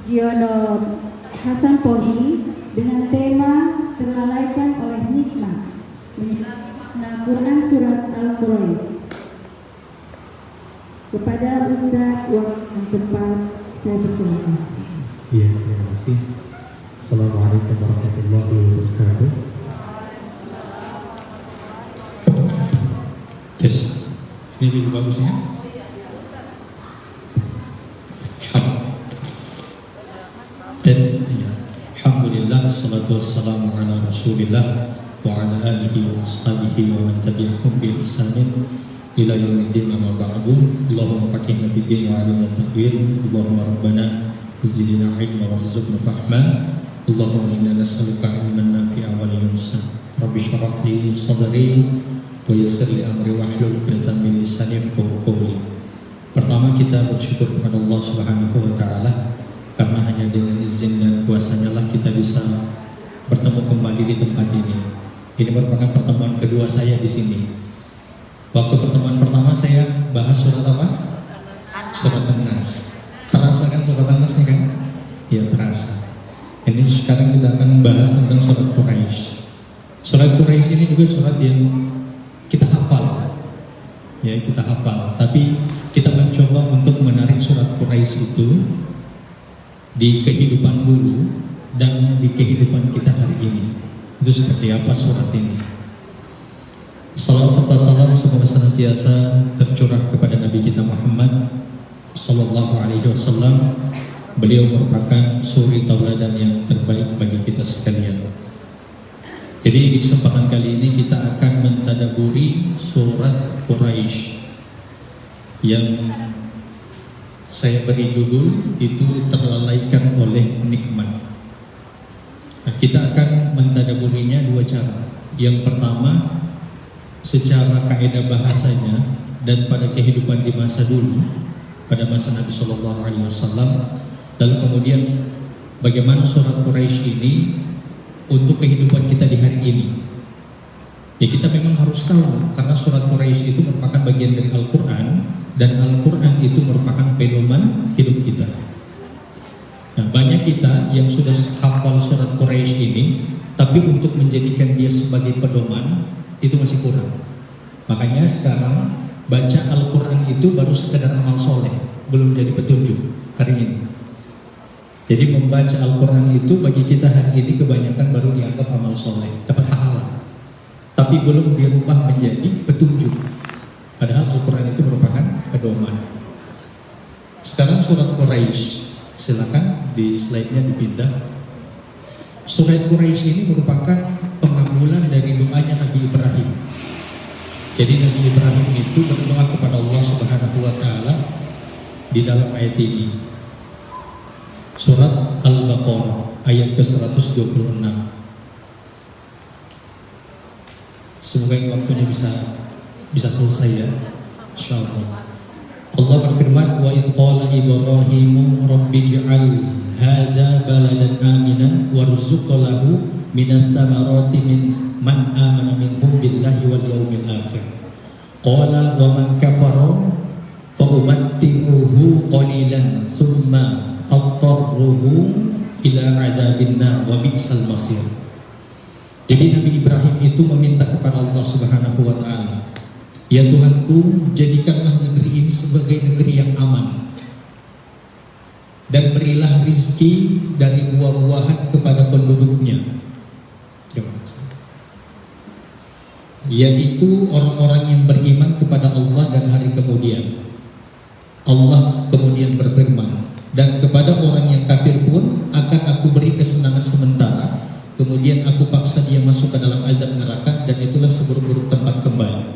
Giono Hasan Poli dengan tema terlalaikan oleh nikmat menyelami Quran surat Al-Quraisy. Kepada Ustaz yang tepat saya persilakan. Iya, terima kasih. Assalamualaikum warahmatullahi wabarakatuh. Tes, ini dulu bagusnya. Tes, ya. Alhamdulillah, salatu wassalamu ala rasulillah wa ala alihi wa ashabihi wa man tabi'ahum bi ihsanin ila yaumiddin amma ba'du. Allahumma faqihna fid din wa 'allimna at-ta'wil. Allahumma rabbana zidna 'ilman warzuqna fahma. Allahumma inna nas'aluka 'ilman nafi'an wa 'ilman nafi'an. Rabbi shrah li sadri wa yassir li amri wahlul 'uqdatam min lisani yafqahu qawli. Pertama kita bersyukur kepada Allah Subhanahu wa taala karena hanya dengan izin dan kuasa-Nya lah kita bisa bertemu kembali di tempat ini. Ini merupakan pertemuan kedua saya di sini. Waktu pertemuan pertama saya bahas surat apa? Surat An-Nas. Terasa kan surat An-Nasnya kan? Ya terasa. Ini sekarang kita akan membahas tentang surat Quraisy. Surat Quraisy ini juga surat yang kita hafal. Ya, kita hafal. Tapi kita mencoba untuk menarik surat Quraisy itu di kehidupan dulu dan di kehidupan kita hari ini. Itu seperti apa surat ini? Salam serta salam semoga senantiasa tercurah kepada Nabi kita Muhammad sallallahu alaihi wasallam. Beliau merupakan suri tauladan yang terbaik bagi kita sekalian. Jadi di kesempatan kali ini kita akan mentadaburi surat Quraisy yang saya beri judul itu terlalaikan oleh nikmat. Nah, kita akan mentadaburinya dua cara. Yang pertama secara kaidah bahasanya dan pada kehidupan di masa dulu, pada masa Nabi Shallallahu Alaihi Wasallam. Lalu kemudian bagaimana surat Quraisy ini untuk kehidupan kita di hari ini. Ya kita memang harus tahu karena surat Quraisy itu merupakan bagian dari Al-Quran dan Al-Quran itu merupakan pedoman hidup kita. Nah, banyak kita yang sudah hafal surat Quraisy ini, tapi untuk menjadikan dia sebagai pedoman itu masih kurang. Makanya sekarang baca Al-Quran itu baru sekedar amal soleh, belum jadi petunjuk hari ini. Jadi membaca Al-Quran itu bagi kita hari ini kebanyakan baru dianggap amal soleh, dapat pahala, tapi belum dirubah menjadi petunjuk. Padahal Al-Quran itu merupakan pedoman. Sekarang surat Quraisy, silakan di slide-nya dipindah. Surat Quraisy ini merupakan pengabulan dari doanya Nabi Ibrahim. Jadi Nabi Ibrahim itu berdoa kepada Allah Subhanahu wa taala di dalam ayat ini. Surat Al-Baqarah ayat ke-126. Semoga ini waktunya bisa selesai ya, insyaallah. Allah berfirman, wa idz qala Ibrahimu rabbij'al hadza baladan aminan warzuq lahu minas samarati man amana minhum billahi wal yawmil akhir. Qala wa man kafara fa umatti'uhu qalilan thumma attarruhu ila adzabin nar wa bi'sal masir. Jadi Nabi Ibrahim itu meminta kepada Allah Subhanahu wa taala, ya Tuhanku, jadikanlah negeri ini sebagai negeri yang aman dan berilah rizki dari buah-buahan kepada penduduknya. Terima kasih. Yaitu orang-orang yang beriman kepada Allah dan hari kemudian. Allah kemudian berfirman, dan kepada orang yang kafir pun akan aku beri kesenangan sementara, kemudian aku paksa dia masuk ke dalam azab neraka, dan itulah seburuk-buruk tempat kembali.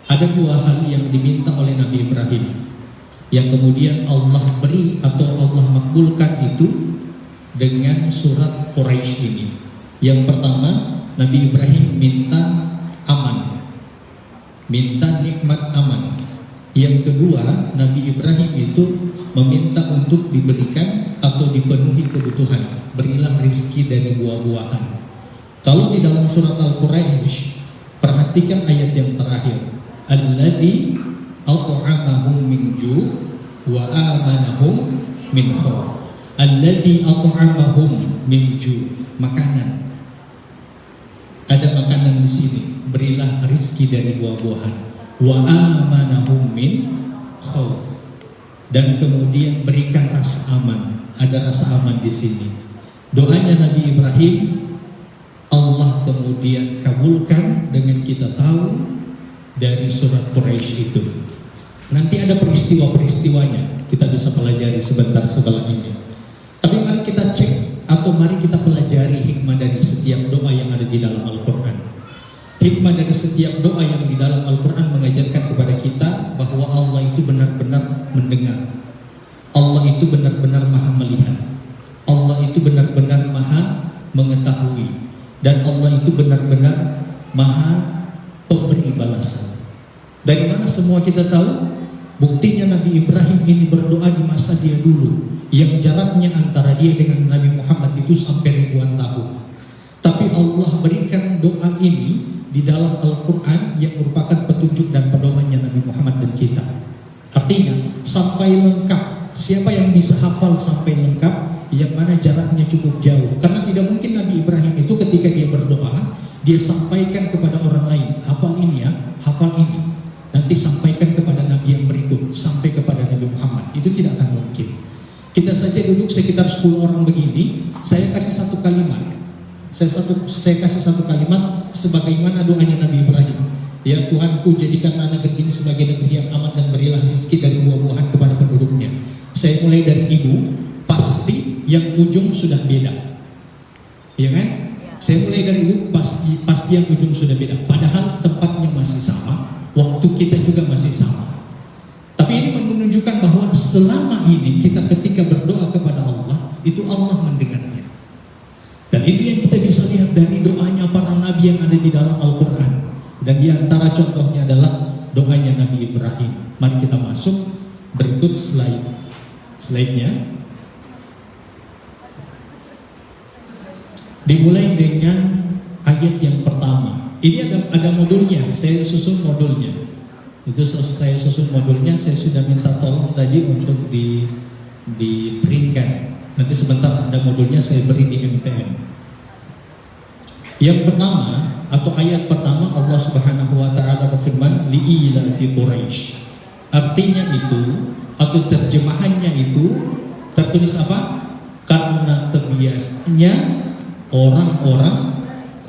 Ada dua hal yang diminta oleh Nabi Ibrahim yang kemudian Allah beri atau Allah makbulkan itu dengan surat Quraisy ini. Yang pertama, Nabi Ibrahim minta aman, minta nikmat aman. Yang kedua, Nabi Ibrahim itu meminta untuk diberikan atau dipenuhi kebutuhan, berilah rizki dari buah-buahan. Kalau di dalam surat Al-Quraisy, perhatikan ayat yang terakhir, alladzi at'amahum min ju' wa amanahum min khauf. alladzi at'amahum min ju', makanan. Ada makanan di sini, berilah rizki dari buah-buahan. Wa amanahum min khauf, dan kemudian berikan rasa aman. Ada rasa aman di sini. Doanya Nabi Ibrahim, Allah kemudian kabulkan dengan kita tahu dari surat Quraisy itu. Nanti ada peristiwa-peristiwanya, kita bisa pelajari sebentar setelah ini. Tapi mari kita cek atau mari kita pelajari hikmah dari setiap doa yang ada di dalam Al-Quran. Hikmah dari setiap doa yang di dalam Al-Quran mengajarkan kepada kita bahwa Allah itu benar-benar mendengar, Allah itu benar-benar maha melihat, Allah itu benar-benar maha mengetahui, dan Allah itu benar-benar maha pemberi balasan. Dari mana semua kita tahu? Buktinya Nabi Ibrahim ini berdoa di masa dia dulu, yang jaraknya antara dia dengan Nabi Muhammad itu sampai ribuan tahun. Tapi Allah berikan doa ini di dalam Al-Quran yang merupakan petunjuk dan pedomannya Nabi Muhammad dan kita. Artinya sampai lengkap. Siapa yang bisa hafal sampai lengkap, yang mana jaraknya cukup jauh. Karena tidak mungkin Nabi Ibrahim itu ketika dia berdoa, dia sampaikan kepada orang lain, hafal ini ya, hafal ini, nanti sampaikan kepada Nabi yang berikut, sampai kepada Nabi Muhammad. Itu tidak akan mungkin. Kita saja duduk sekitar 10 orang begini, saya kasih satu kalimat. Saya kasih satu kalimat sebagaimana doanya Nabi Ibrahim. Ya Tuhanku, jadikanlah negeri ini sebagai negeri yang aman dan berilah rezeki dari buah-buahan kepada penduduknya. Saya mulai dari ibu, pasti yang ujung sudah beda. Ya kan? Saya mulai dari ibu, pasti yang ujung sudah beda. Padahal tempatnya masih sama, waktu kita juga masih sama. Tapi ini menunjukkan bahwa selama ini kita ketika berdoa kepada Allah, itu Allah mendengarnya. Dan itu yang kita bisa lihat dari doanya para nabi yang ada di dalam Al-Quran. Dan di antara contohnya adalah doanya Nabi Ibrahim. Mari kita masuk berikut slide-nya. Dimulai dengan ayat yang pertama. Ini ada modulnya, saya susun modulnya. Itu saya susun modulnya, saya sudah minta tolong tadi untuk di printkan. Nanti sebentar ada modulnya saya beri di MTN. Yang pertama atau ayat pertama, Allah Subhanahu wa taala berfirman li'ila fi Quraisy. Artinya itu atau terjemahannya itu tertulis apa? Karena kebiasaannya orang-orang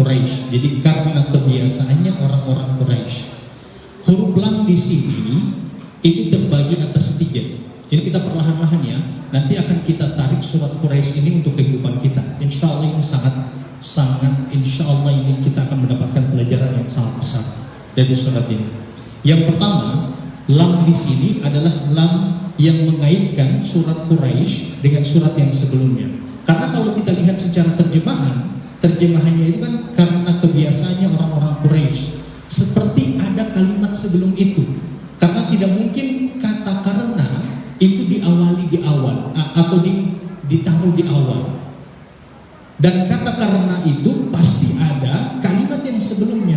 Quraisy. Jadi karena kebiasaannya orang-orang Quraisy. Huruf lam di sini itu terbagi atas 3. Ini kita perlahan-lahan ya. Nanti akan kita tarik surat Quraisy ini untuk kehidupan kita. Insya Allah ini sangat insya Allah ini kita akan mendapatkan pelajaran yang sangat besar dari surat ini. Yang pertama, lam di sini adalah lam yang mengaitkan surat Quraisy dengan surat yang sebelumnya. Karena kalau kita lihat secara terjemahannya itu kan karena kebiasaannya orang-orang Quraisy. Seperti ada kalimat sebelum itu. Karena tidak mungkin kata karena itu diawali di awal atau ditaruh di awal. Dan kata karena itu pasti ada kalimat yang sebelumnya.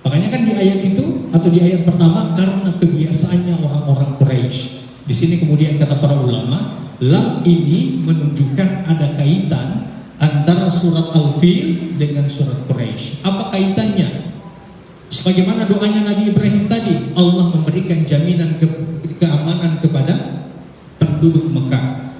Makanya kan di ayat itu atau di ayat pertama karena kebiasaannya orang-orang Quraisy. Di sini kemudian kata para ulama, lam ini menunjukkan ada kaitan antara surat Al-Fil dengan surat Quraisy. Apa kaitannya? Sebagaimana doanya Nabi Ibrahim tadi, Allah memberikan jaminan keamanan kepada penduduk Mekah.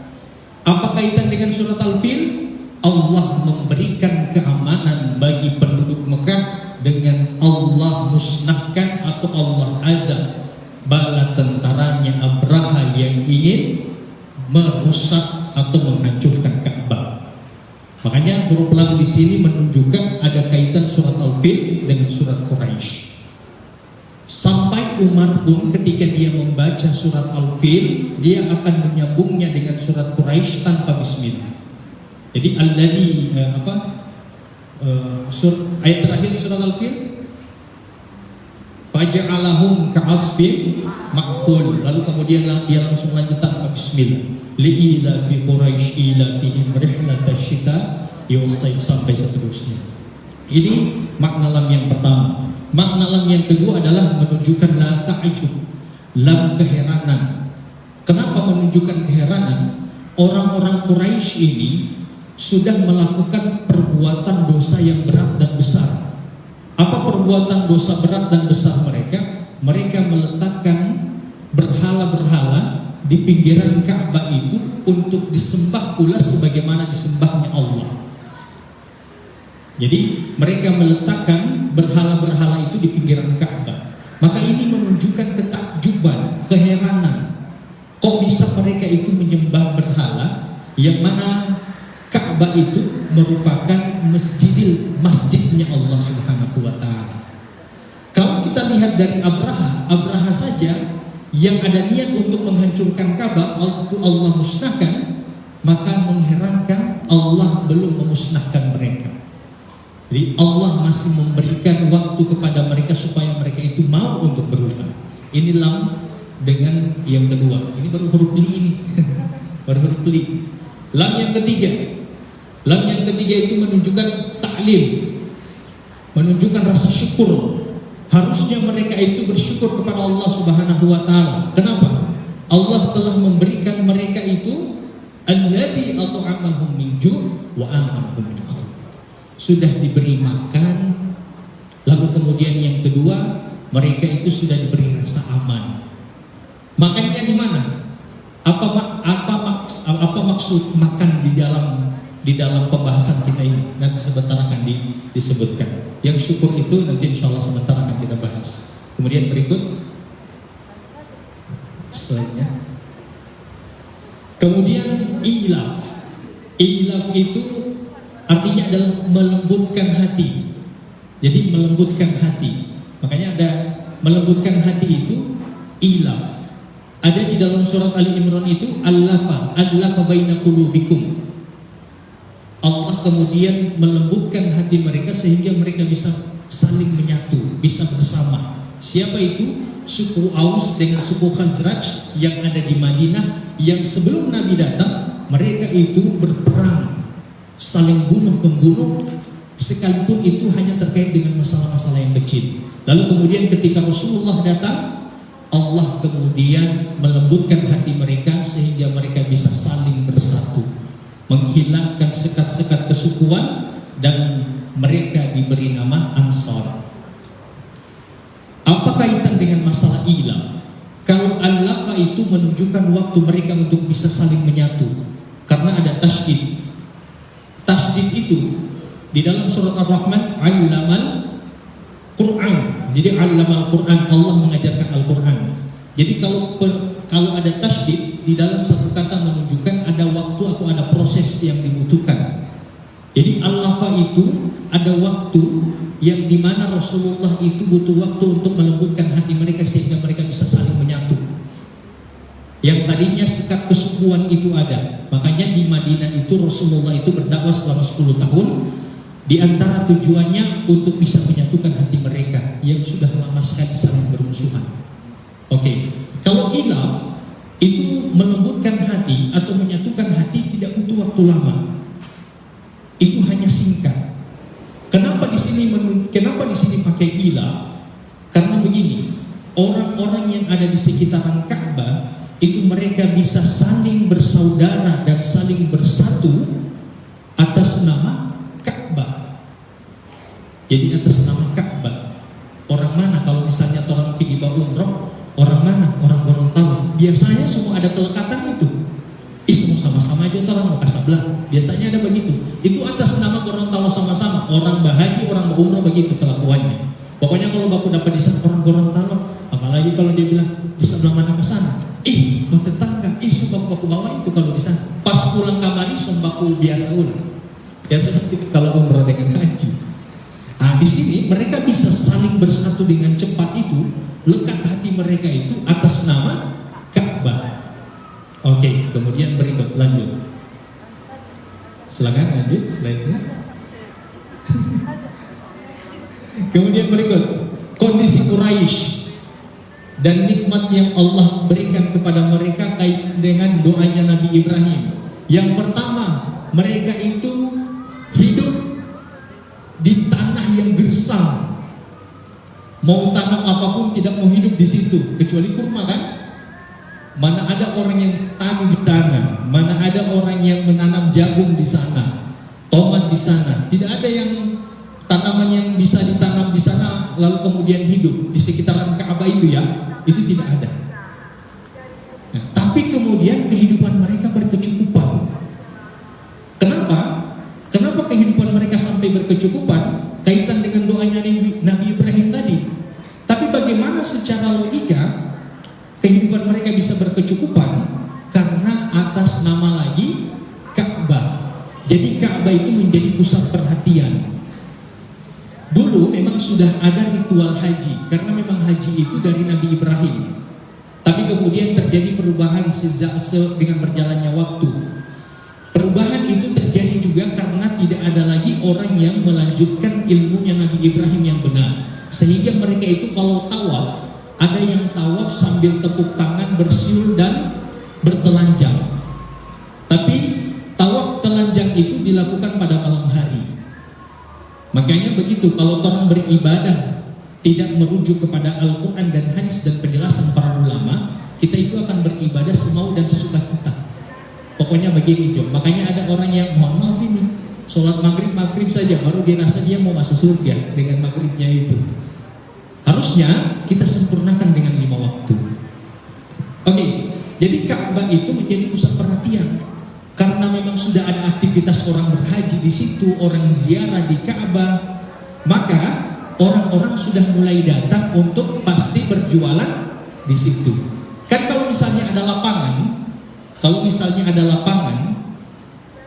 Apa kaitan dengan surat Al-Fil? Allah memberikan keamanan bagi penduduk Mekah dengan Allah musnahkan atau Allah azab bala tentaranya Abraha yang ingin merusak atau menghancurkan Ka'bah. Makanya huruf lam di sini menunjukkan ada kaitan surat Al-Fil dengan surat Quraisy. Sampai Umar pun ketika dia membaca surat Al-Fil, dia akan menyambungnya dengan surat Quraisy tanpa bismillah. Jadi alladzi ayat terakhir surat Al-Fil, faja'alahum ka'asfin ma'kul. Lalu kemudian dia langsung lanjut tanpa bismillah. Li'ila fi Quraisy ila bihim rihlatash syita yusayf sampai seterusnya. Ini makna lam yang pertama. Makna lam yang kedua adalah menunjukkan la ta'jub, lam keheranan. Kenapa menunjukkan keheranan? orang-orang Quraisy ini sudah melakukan perbuatan dosa yang berat dan besar. Apa perbuatan dosa berat dan besar mereka? Mereka meletakkan berhala-berhala di pinggiran Ka'bah itu untuk disembah pula sebagaimana disembahnya Allah. Jadi mereka meletakkan berhala-berhala itu di pinggiran Ka'bah. Maka ini menunjukkan ketakjuban, keheranan. Kok bisa mereka itu menyembah berhala yang mana Ka'bah itu merupakan masjidnya Allah Subhanahu wa taala. Kalau kita lihat dari Abraha saja yang ada niat untuk menghancurkan Ka'bah, waktu Allah musnahkan, maka mengherankan Allah belum memusnahkan mereka. Jadi Allah masih memberikan waktu kepada mereka supaya mereka itu mau untuk berubah. Ini lam dengan yang kedua. Ini baru huruf li ini. Baru huruf li. Lam yang ketiga. Lam yang ketiga itu menunjukkan ta'lim, menunjukkan rasa syukur. Harusnya mereka itu bersyukur kepada Allah Subhanahu wa taala. Kenapa? Allah telah memberikan mereka itu alladzi at'amahum min ju' wa amanahum min khauf. Sudah diberi makan, lalu kemudian yang kedua, mereka itu sudah diberi rasa aman. Makannya di mana? Apa maksud makan di dalam pembahasan kita ini? Nanti sebentar akan disebutkan. Yang syukur itu nanti insya Allah sebentar akan kita bahas. Kemudian berikut slide-nya. Kemudian ilaf. Ilaf itu artinya adalah melembutkan hati. Jadi melembutkan hati. Makanya ada melembutkan hati itu ilaf. Ada di dalam surat Ali Imran itu allafa baina qulubikum. Allah kemudian melembutkan hati mereka sehingga mereka bisa saling menyatu, bisa bersama. Siapa itu? Suku Aus dengan suku Khazraj yang ada di Madinah, yang sebelum Nabi datang mereka itu berperang, saling bunuh-membunuh, sekalipun itu hanya terkait dengan masalah-masalah yang kecil. Lalu kemudian ketika Rasulullah datang, Allah kemudian melembutkan hati mereka sehingga mereka bisa saling bersatu, menghilangkan sekat-sekat kesukuan, dan mereka diberi nama Ansar. Apa kaitan dengan masalah ilaf? Kalau allafa itu menunjukkan waktu mereka untuk bisa saling menyatu, karena ada tasydid. Tasydid itu di dalam surat Ar-Rahman, allamal Quran. Jadi allamal Quran, Allah mengajarkan Al-Quran. Jadi kalau ada tasydid di dalam satu kata menunjukkan ada waktu atau ada proses yang dibutuhkan. Jadi allafa itu ada waktu yang dimana Rasulullah itu butuh waktu untuk melembutkan hati mereka sehingga mereka bisa saling menyatu. Yang tadinya sekat kesukuan itu ada. Makanya di Madinah itu Rasulullah itu berdakwah selama 10 tahun. Di antara tujuannya untuk bisa menyatukan hati mereka yang sudah lama sekali saling bermusuhan. Oke. Kalau ilaf itu melembutkan hati atau menyatukan hati tidak butuh waktu lama. Itu hanya singkat. Kenapa di sini pakai ilaf? Karena begini, orang-orang yang ada di sekitaran Ka'bah itu mereka bisa saling bersaudara dan saling bersatu atas nama Ka'bah. Jadi atas nama Ka'bah. Orang mana kalau misalnya orang pergi umroh, orang mana? Orang Gorontalo. Biasanya semua ada kelekatan itu. Semua sama-sama aja orang mau Kasablang. Biasanya ada begitu. Itu atas nama Gorontalo sama-sama. Orang bahaji, orang umroh begitu kelakuannya. Pokoknya kalau baku dapat di sana orang Gorontalo, apalagi kalau dia bilang di sebelah mana ke sana? Tuh tetangga, baku bawa itu kalau di sana. Pas pulang kamari baku biasa ulang. Biasanya itu kalau umroh dengan haji. Nah, di sini mereka bisa saling bersatu dengan cepat itu, lekat hati mereka itu atas nama Ka'bah. Oke, kemudian berikut lanjut. Silakan lanjut slide-nya. Kemudian berikut kondisi Quraisy dan nikmat yang Allah berikan kepada mereka kait dengan doanya Nabi Ibrahim. Yang pertama, mereka itu hidup di tanah yang gersang. Mau tanam apapun tidak mau hidup di situ kecuali kurma kan? Mana ada orang yang tanam di tanah, mana ada yang menanam jagung di sana, tomat di sana. Tidak ada yang tanaman yang bisa ditanam di sana lalu kemudian hidup di sekitaran Ka'bah itu ya. Itu tidak ada. Nah, tapi kemudian kehidupan mereka berkecukupan. Kenapa? Kenapa kehidupan mereka sampai berkecukupan? Kaitan dengan doanya Nabi Ibrahim tadi. Tapi bagaimana secara logika kehidupan mereka bisa berkecukupan? Karena atas nama lagi Ka'bah. Jadi Ka'bah itu menjadi pusat perhatian. Dulu memang sudah ada ritual haji, karena memang haji itu dari Nabi Ibrahim. Tapi kemudian terjadi perubahan dengan berjalannya waktu. Perubahan itu terjadi juga karena tidak ada lagi orang yang melanjutkan ilmunya Nabi Ibrahim yang benar. Sehingga mereka itu kalau tawaf, ada yang tawaf sambil tepuk tangan, bersiul dan bertelanjang. Tapi tawaf telanjang itu dilakukan pada malam hari. Makanya begitu, kalau orang beribadah tidak merujuk kepada Al-Quran dan hadis dan penjelasan para ulama, kita itu akan beribadah semau dan sesuka kita. Pokoknya begini Jom. Makanya ada orang yang mohon maaf ini sholat maghrib saja baru dia rasa dia mau masuk surga dengan maghribnya itu. Harusnya kita sempurnakan dengan 5 waktu. Oke, jadi Ka'bah itu menjadi pusat perhatian. Karena memang sudah ada aktivitas orang berhaji di situ, orang ziarah di Ka'bah, maka orang-orang sudah mulai datang untuk pasti berjualan di situ. Kan kalau misalnya ada lapangan,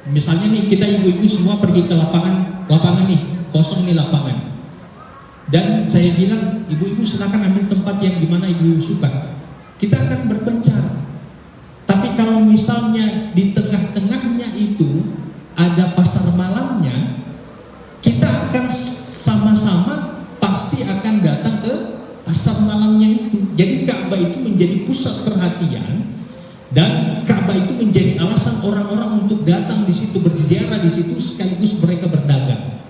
misalnya nih kita ibu-ibu semua pergi ke lapangan nih, kosong nih lapangan. Dan saya bilang, ibu-ibu silakan ambil tempat yang dimana ibu suka. Kita akan berpencar. Tapi kalau misalnya di tengah-tengahnya itu ada pasar malamnya, kita akan sama-sama pasti akan datang ke pasar malamnya itu. Jadi Ka'bah itu menjadi pusat perhatian dan Ka'bah itu menjadi alasan orang-orang untuk datang di situ, berziarah di situ, sekaligus mereka berdagang.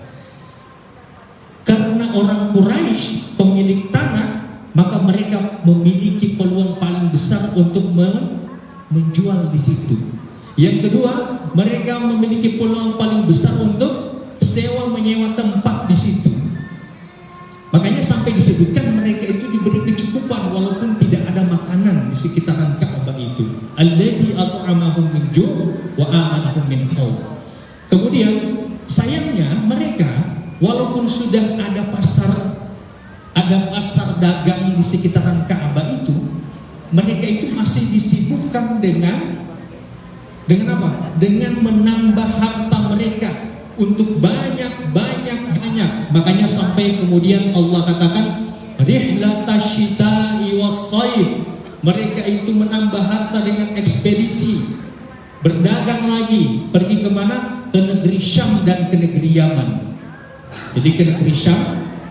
Karena orang Quraisy pemilik tanah, maka mereka memiliki peluang paling besar untuk menjual di situ. Yang kedua, mereka memiliki peluang paling besar untuk sewa menyewa tempat di situ. Makanya sampai disebutkan mereka itu diberi kecukupan walaupun tidak ada makanan di sekitaran Ka'bah itu. Alladzi at'amahum min ju' wa amanahum min khawf. Kemudian sayangnya mereka walaupun sudah ada pasar dagang di sekitaran Ka'bah itu, mereka itu masih disibukkan dengan apa? Dengan menambah harta mereka untuk banyak. Makanya sampai kemudian Allah katakan rihlatash shita'i was-shayf. Mereka itu menambah harta dengan ekspedisi, berdagang lagi, pergi kemana? Ke negeri Syam dan ke negeri Yaman. Jadi ke negeri Syam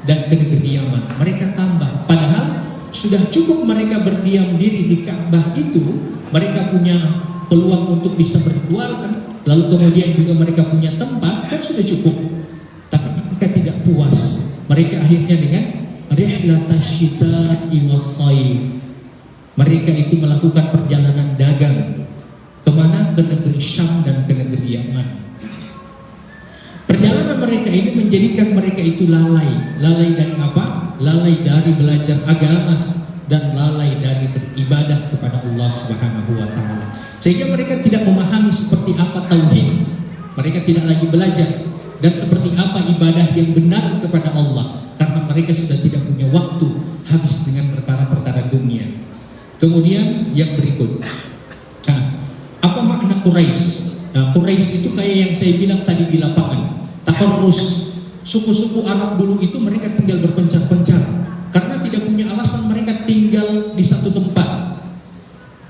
dan ke negeri Yaman. Mereka tambah. Padahal sudah cukup mereka berdiam diri di Ka'bah itu, mereka punya peluang untuk bisa berjual kan? Lalu kemudian juga mereka punya tempat, kan sudah cukup. Tapi mereka tidak puas. Mereka akhirnya dengan rihlatash shita'i was-shayf. Mereka itu melakukan perjalanan dagang. Kemana? Ke negeri Syam dan ke negeri Yaman. Perjalanan mereka ini menjadikan mereka itu lalai. Lalai dari apa? Lalai dari belajar agama dan lalai dari beribadah kepada Allah Subhanahu wa taala. Sehingga mereka tidak memahami seperti apa tauhid. Mereka tidak lagi belajar dan seperti apa ibadah yang benar kepada Allah karena mereka sudah tidak punya waktu habis dengan perkara-perkara dunia. Kemudian yang berikut. Nah, apa makna Quraisy? Nah, Quraisy itu kayak yang saya bilang tadi di lapangan. Takarrus. Suku-suku Arab dulu itu mereka tinggal berpencar-pencar karena tidak punya alasan mereka tinggal di satu tempat.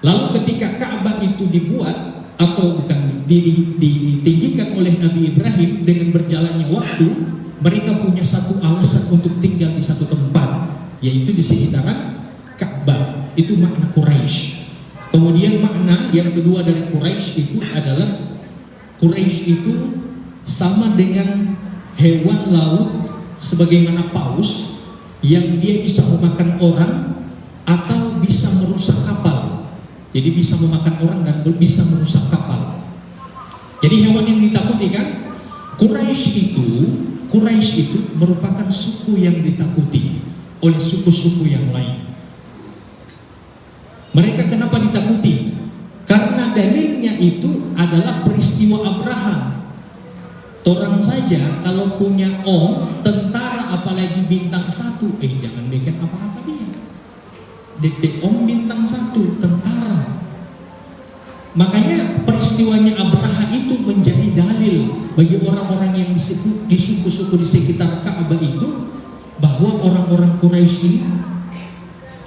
Lalu ketika Ka'bah itu dibuat atau bukan ditinggikan oleh Nabi Ibrahim dengan berjalannya waktu, mereka punya satu alasan untuk tinggal di satu tempat, yaitu di sekitaran Ka'bah. Itu makna Quraisy. Kemudian makna yang kedua dari Quraisy itu adalah Quraisy itu sama dengan hewan laut sebagaimana paus yang dia bisa memakan orang atau bisa merusak kapal. Jadi bisa memakan orang dan bisa merusak kapal. Jadi hewan yang ditakuti kan? Quraisy itu merupakan suku yang ditakuti oleh suku-suku yang lain. Mereka kenapa ditakuti? Karena dalilnya itu adalah peristiwa Abraham. Orang saja kalau punya tentara apalagi bintang 1, jangan bikin apa-apa dia. DP bintang 1 tentara. Makanya peristiwanya Abraha itu menjadi dalil bagi orang-orang yang di suku-suku di sekitar Ka'bah itu, bahwa orang-orang Quraisy ini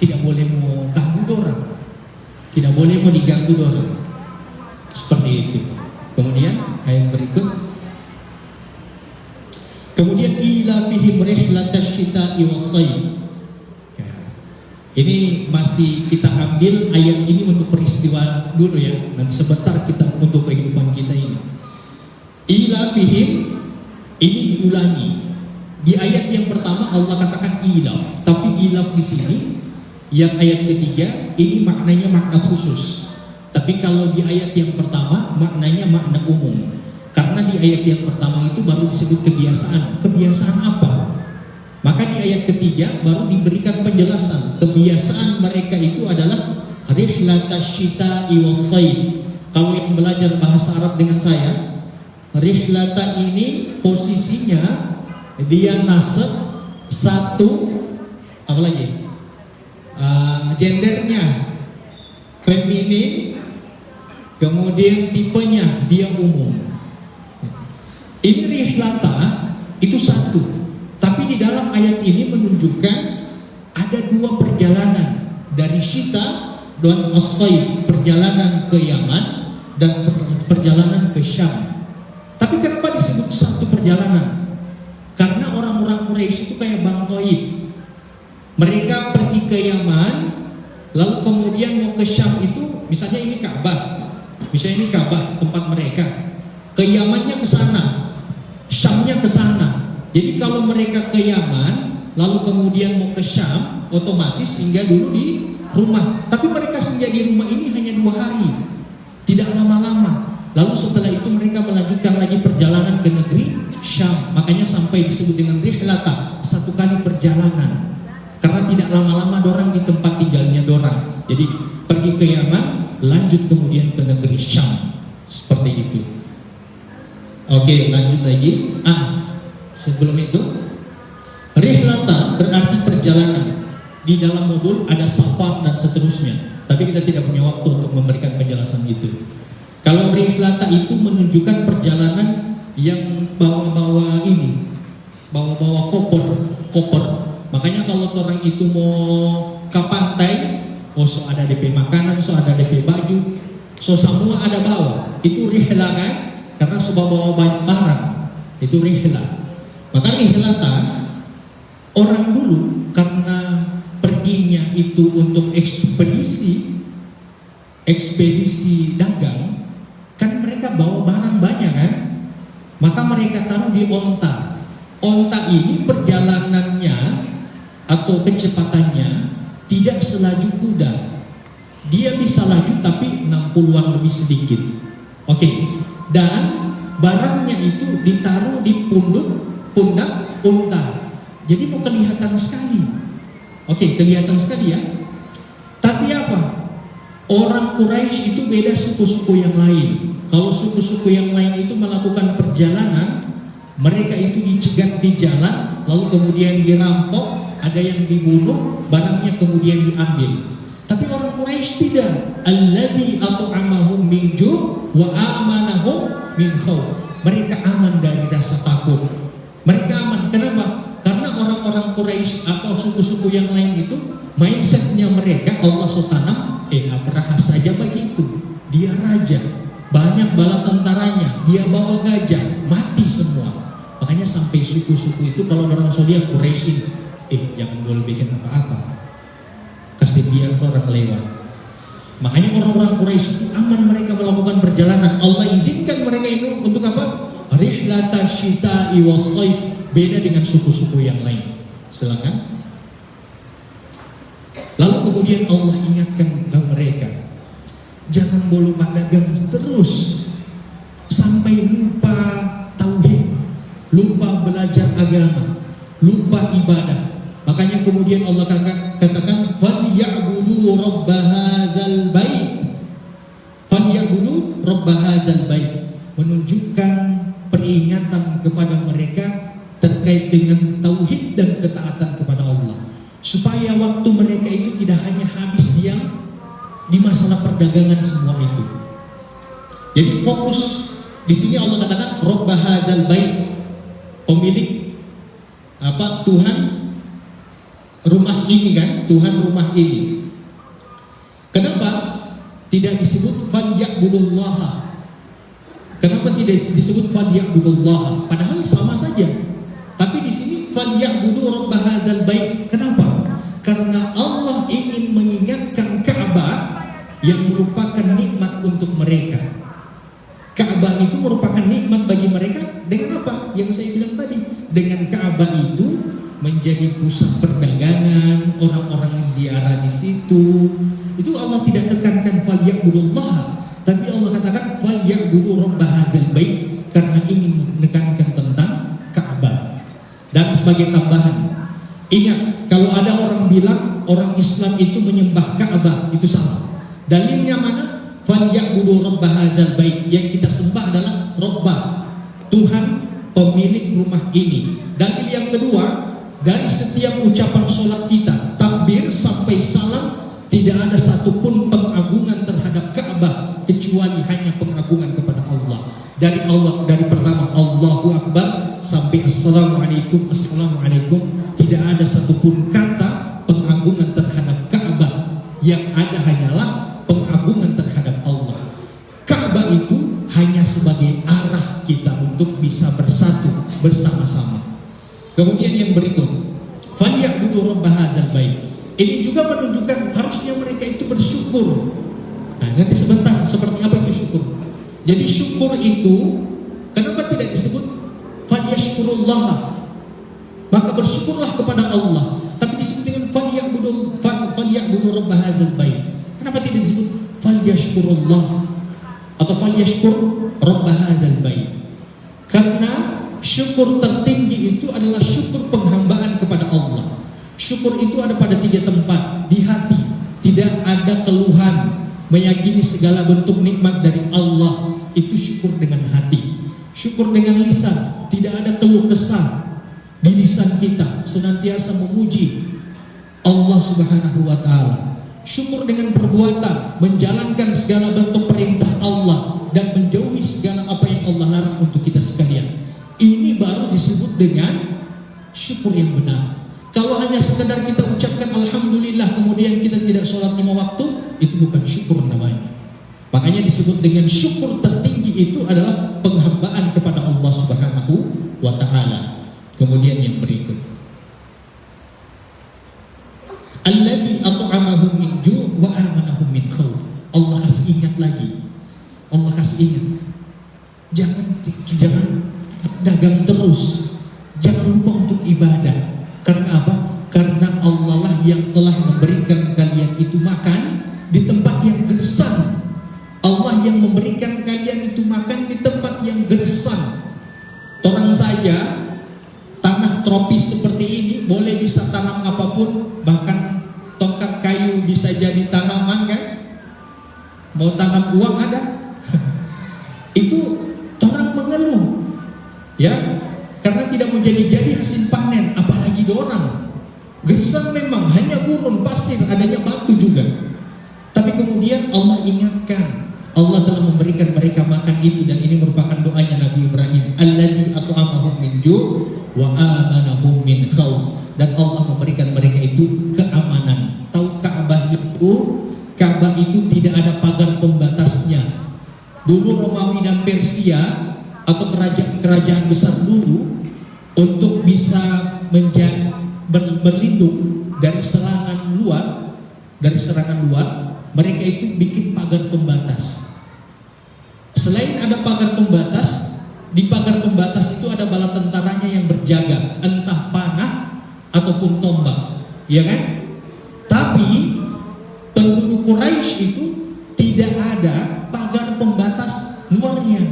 tidak boleh mau ganggu dorang, tidak boleh mau diganggu dorang. Seperti itu. Kemudian ayat berikut, kemudian ila bihim rihlatash shita'i was-sayf. Ini masih kita ambil ayat ini untuk peristiwa dulu ya. Nanti sebentar kita untuk kehidupan kita ini. Ila bihim ini diulangi. Di ayat yang pertama Allah katakan ilaf, tapi ilaf di sini yang ayat ketiga ini maknanya makna khusus. Tapi kalau di ayat yang pertama maknanya makna umum. Karena di ayat yang pertama itu baru disebut kebiasaan. Kebiasaan apa? Maka di ayat ketiga baru diberikan penjelasan. Kebiasaan mereka itu adalah rihlatash shita'i was-sayf. Kalau yang belajar bahasa Arab dengan saya, rihlata ini posisinya dia nasab satu, apa lagi? Gendernya feminin, kemudian tipenya dia umum. Ini rihlata itu satu. Tapi di dalam ayat ini menunjukkan ada dua perjalanan dari Syita dan As-Sayf, perjalanan ke Yaman dan perjalanan ke Syam. Tapi kenapa disebut satu perjalanan? Karena orang-orang Quraisy itu kayak Bang Toib. Mereka pergi ke Yaman, lalu kemudian mau ke Syam itu, misalnya ini Ka'bah, tempat mereka. Ke Yamannya ke sana, Syamnya ke sana. Jadi kalau mereka ke Yaman, lalu kemudian mau ke Syam, otomatis singgah dulu di rumah. Tapi mereka singgah di rumah ini hanya 2 hari, tidak lama-lama. Lalu setelah itu mereka melanjutkan lagi perjalanan ke negeri Syam. Makanya sampai disebut dengan rihlata, 1 kali perjalanan. Karena tidak lama-lama dorang di tempat tinggalnya dorang. Jadi pergi ke Yaman, lanjut kemudian ke negeri Syam. Seperti itu. Oke, lanjut lagi. Sebelum itu, rihlata berarti perjalanan. Di dalam modul ada safar dan seterusnya. Tapi kita tidak punya waktu untuk memberikan penjelasan itu. Kalau rihlata itu menunjukkan perjalanan yang bawa-bawa koper. Makanya kalau orang itu mau ke pantai, so ada DP makanan, so ada DP baju, so semua ada bawa. Itu rihla kan? Karena bawa banyak barang. Itu rihla. Maka rihlata orang dulu karena perginya itu untuk ekspedisi dagang, kan mereka bawa barang banyak kan, maka mereka taruh di onta. Onta ini perjalanannya atau kecepatannya tidak selaju kuda. Dia bisa laju tapi 60-an lebih sedikit. Oke. Dan barangnya itu ditaruh di pundak unta. Jadi mau kelihatan sekali. Oke, kelihatan sekali ya. Tapi apa? Orang Quraisy itu beda suku-suku yang lain. Kalau suku-suku yang lain itu melakukan perjalanan, mereka itu dicegat di jalan, lalu kemudian dirampok, ada yang dibunuh, barangnya kemudian diambil. Tapi orang Quraisy tidak. Alladzi at'amahum min ju' wa amanahum min khauf. Mereka aman dari rasa takut. Mereka aman. Kenapa? Karena orang-orang Quraisy atau suku-suku yang lain itu mindsetnya mereka Allah tanam. Abraha saja begitu. Dia raja, banyak bala tentaranya, dia bawa gajah, mati semua. Makanya sampai suku-suku itu kalau orang Saudi Quraisy, jangan boleh bikin apa-apa, kasih biar orang lewat. Makanya orang-orang Quraisy itu aman, mereka melakukan perjalanan. Allah izinkan mereka itu untuk apa? Rihlatash shita'i was-sayf. Beda dengan suku-suku yang lain. Silakan. Lalu kemudian Allah ingatkan ke mereka, jangan boleh dagang terus sampai belajar agama, lupa ibadah. Makanya kemudian Allah katakan falyabudu rabb hadzal bait. Falyabudu rabb hadzal bait, menunjukkan peringatan kepada mereka terkait dengan tauhid dan ketaatan kepada Allah, supaya waktu mereka itu tidak hanya habis di masalah perdagangan semua itu. Jadi fokus di sini Allah katakan rabb hadzal bait, pemilik Tuhan rumah ini kan, Tuhan rumah ini. Kenapa tidak disebut falyabudullaha? Kenapa tidak disebut falyabudullaha? Padahal sama saja. Tapi di sini falyabudu rabb hadzal bait. Kenapa? Karena Allah ingin mengingatkan Ka'bah yang merupakan nikmat untuk mereka. Ka'bah itu merupakan nikmat bagi mereka dengan apa? Yang saya bilang tadi, dengan Ka'bah itu menjadi pusat perdagangan, orang-orang ziarah di situ. Itu Allah tidak tekankan falyabudullah, tapi Allah katakan falyabudu rabb hadzal bait, karena ingin menekankan tentang Ka'bah. Dan sebagai tambahan, ingat, kalau ada orang bilang orang Islam itu menyembah Ka'bah, itu salah. Dalilnya mana? Falyabudu rabb hadzal bait, yang kita sembah adalah Rabbah, Tuhan pemilik rumah ini. Dalil yang kedua, dari setiap ucapan sholat kita, takbir sampai salam, tidak ada satupun pengagungan terhadap Ka'bah kecuali hanya pengagungan kepada Allah. Dari pertama Allahu Akbar sampai Assalamualaikum, Assalamualaikum, tidak ada satupun kata pengagungan terhadap Ka'bah. Yang ada hanyalah pengagungan terhadap Allah. Ka'bah itu hanya sebagai arah kita untuk bisa bersatu bersama-sama. Kemudian yang berikut, falyabudu rabb hadzal bait. Ini juga menunjukkan harusnya mereka itu bersyukur. Nah, nanti sebentar seperti apa itu syukur. Jadi syukur itu kenapa tidak disebut falyashkurullah? Maka bersyukurlah kepada Allah. Tapi disebut dengan falyabudu rabb hadzal bait. Kenapa tidak disebut falyashkurullah atau falyashkur rabb hadzal bait? Karena syukur tertinggi itu adalah syukur penghambaan kepada Allah. Syukur itu ada pada 3 tempat. Di hati, tidak ada keluhan, meyakini segala bentuk nikmat dari Allah, itu syukur dengan hati. Syukur dengan lisan, tidak ada keluh kesah di lisan kita, senantiasa memuji Allah Subhanahu wa taala. Syukur dengan perbuatan, menjalankan segala bentuk perintah Allah dan menjauhi segala apa yang Allah larang untuk kita sekalian. Ini baru disebut dengan syukur yang benar. Kalau hanya sekedar kita ucapkan alhamdulillah kemudian kita tidak sholat 5 waktu, itu bukan syukur namanya. Makanya disebut dengan syukur tertinggi itu adalah penghambaan kepada Allah Subhanahu wa taala. Kemudian yang berikut, alladzi at'amahum min ju' wa amanahum min khauf. Allah kasih ingat lagi. Allah kasih ingat. Jangan dagang terus. Jangan lupa untuk ibadah. Karena apa? Karena Allah lah yang telah memberikan kalian itu makan di tempat yang gersang. Allah yang memberikan kalian itu makan di tempat yang gersang. Torang saja tanah tropis seperti ini boleh bisa tanam apapun, bahkan tongkat kayu bisa jadi tanaman kan? Mau tanam uang ada? Itu orang mengeluh, ya, karena tidak menjadi hasil panen, apalagi dorang. Gersang memang hanya gurun pasir, adanya batu juga. Tapi kemudian Allah ingatkan, Allah telah memberikan mereka makan itu, dan ini merupakan doanya Nabi Ibrahim, alladzi at'amahum min ju' wa amanahum min khauf. Dan Allah memberikan mereka itu keamanan. Tahu Ka'bah itu tidak ada pagar pembatasnya. Dulu Romawi dan Persia atau kerajaan besar dulu, untuk bisa berlindung dari serangan luar, mereka itu bikin pagar pembatas. Selain ada pagar pembatas, di pagar pembatas itu ada bala tentaranya yang berjaga, entah panah ataupun tombak, ya kan? Tapi penduduk Quraisy itu tidak ada pagar pembatas luarnya.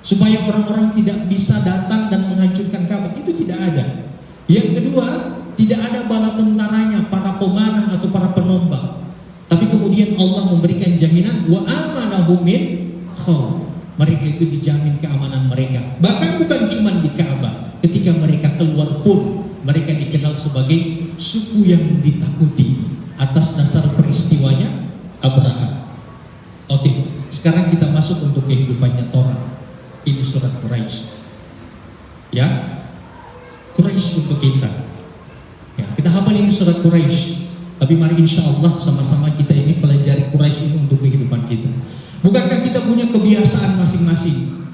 supaya orang-orang tidak bisa datang dan menghancurkan Ka'bah. Itu tidak ada. Yang kedua, tidak ada bala tentaranya, para pemanah atau para penombak. Tapi kemudian Allah memberikan jaminan wa amanahum min khauf. Mereka itu dijamin keamanan mereka. Bahkan bukan cuma di Ka'bah, ketika mereka keluar pun mereka dikenal sebagai suku yang ditakuti atas dasar peristiwanya Abraha. Oke, sekarang kita masuk untuk kehidupannya Torah. Ini surat Quraisy. Ya, Quraisy untuk kita. Ya, kita hafal ini surat Quraisy. Tapi mari insya Allah sama-sama kita ini pelajari Quraisy ini untuk kehidupan kita. Bukankah kita punya kebiasaan masing-masing?